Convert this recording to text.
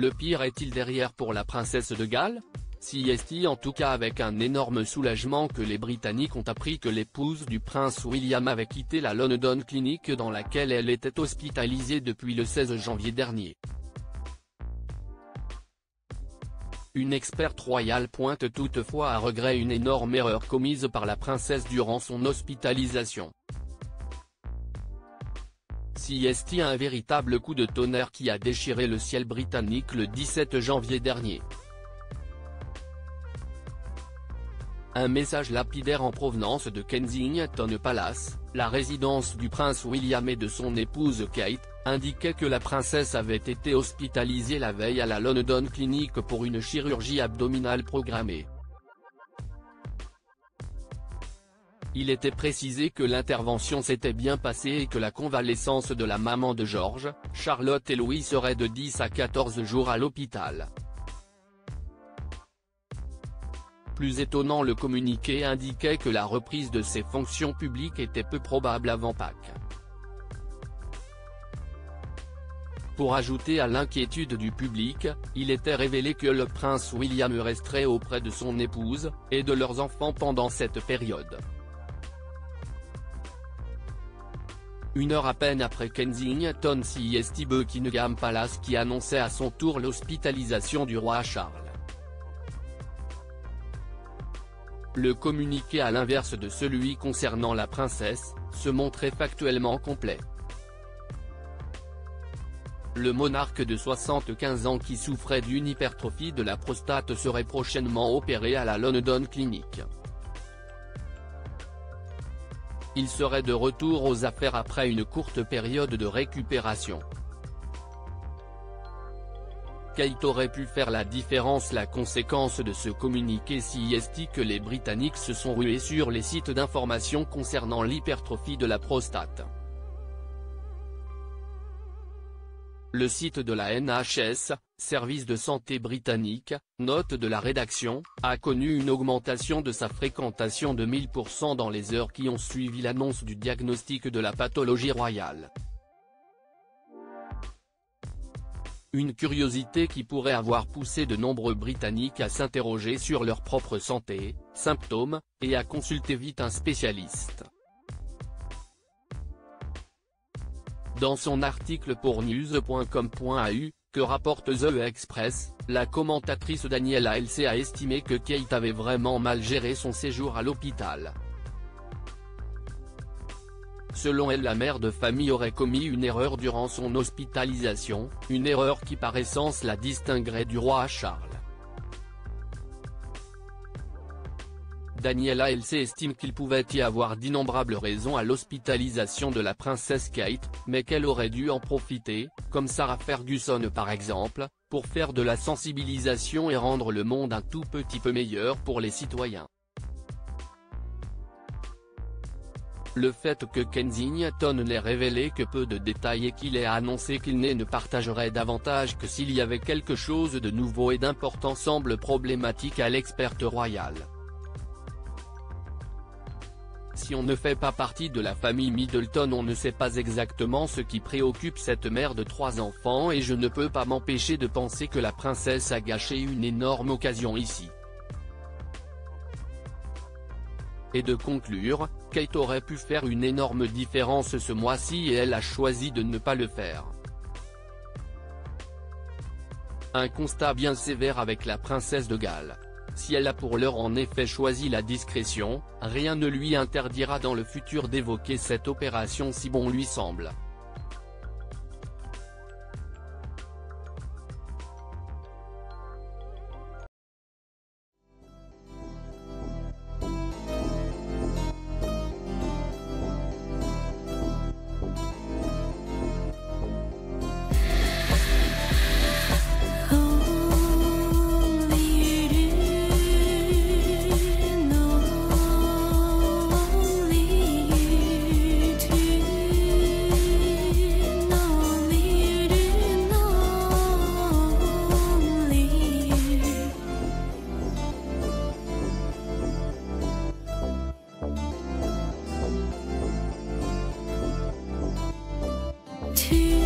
Le pire est-il derrière pour la princesse de Galles? Si est-il en tout cas avec un énorme soulagement que les Britanniques ont appris que l'épouse du prince William avait quitté la London Clinic dans laquelle elle était hospitalisée depuis le 16 janvier dernier. Une experte royale pointe toutefois à regret une énorme erreur commise par la princesse durant son hospitalisation. Si est un véritable coup de tonnerre qui a déchiré le ciel britannique le 17 janvier dernier. Un message lapidaire en provenance de Kensington Palace, la résidence du prince William et de son épouse Kate, indiquait que la princesse avait été hospitalisée la veille à la London Clinic pour une chirurgie abdominale programmée. Il était précisé que l'intervention s'était bien passée et que la convalescence de la maman de George, Charlotte et Louis serait de 10 à 14 jours à l'hôpital. Plus étonnant, le communiqué indiquait que la reprise de ses fonctions publiques était peu probable avant Pâques. Pour ajouter à l'inquiétude du public, il était révélé que le prince William resterait auprès de son épouse, et de leurs enfants pendant cette période. Une heure à peine après Kensington CST Buckingham Palace qui annonçait à son tour l'hospitalisation du roi Charles. Le communiqué à l'inverse de celui concernant la princesse, se montrait factuellement complet. Le monarque de 75 ans qui souffrait d'une hypertrophie de la prostate serait prochainement opéré à la London Clinic. Il serait de retour aux affaires après une courte période de récupération. Kate aurait pu faire la différence. La conséquence de ce communiqué si est que les Britanniques se sont rués sur les sites d'information concernant l'hypertrophie de la prostate. Le site de la NHS, service de santé britannique, note de la rédaction, a connu une augmentation de sa fréquentation de 1000% dans les heures qui ont suivi l'annonce du diagnostic de la pathologie royale. Une curiosité qui pourrait avoir poussé de nombreux Britanniques à s'interroger sur leur propre santé, symptômes, et à consulter vite un spécialiste. Dans son article pour news.com.au, que rapporte The Express, la commentatrice Daniela LC a estimé que Kate avait vraiment mal géré son séjour à l'hôpital. Selon elle, la mère de famille aurait commis une erreur durant son hospitalisation, une erreur qui par essence la distinguerait du roi Charles. Daniela LC estime qu'il pouvait y avoir d'innombrables raisons à l'hospitalisation de la princesse Kate, mais qu'elle aurait dû en profiter, comme Sarah Ferguson par exemple, pour faire de la sensibilisation et rendre le monde un tout petit peu meilleur pour les citoyens. Le fait que Kensington n'ait révélé que peu de détails et qu'il ait annoncé qu'il ne partagerait davantage que s'il y avait quelque chose de nouveau et d'important semble problématique à l'experte royale. Si on ne fait pas partie de la famille Middleton, on ne sait pas exactement ce qui préoccupe cette mère de 3 enfants et je ne peux pas m'empêcher de penser que la princesse a gâché une énorme occasion ici. Et de conclure, Kate aurait pu faire une énorme différence ce mois-ci et elle a choisi de ne pas le faire. Un constat bien sévère avec la princesse de Galles. Si elle a pour l'heure en effet choisi la discrétion, rien ne lui interdira dans le futur d'évoquer cette opération si bon lui semble. To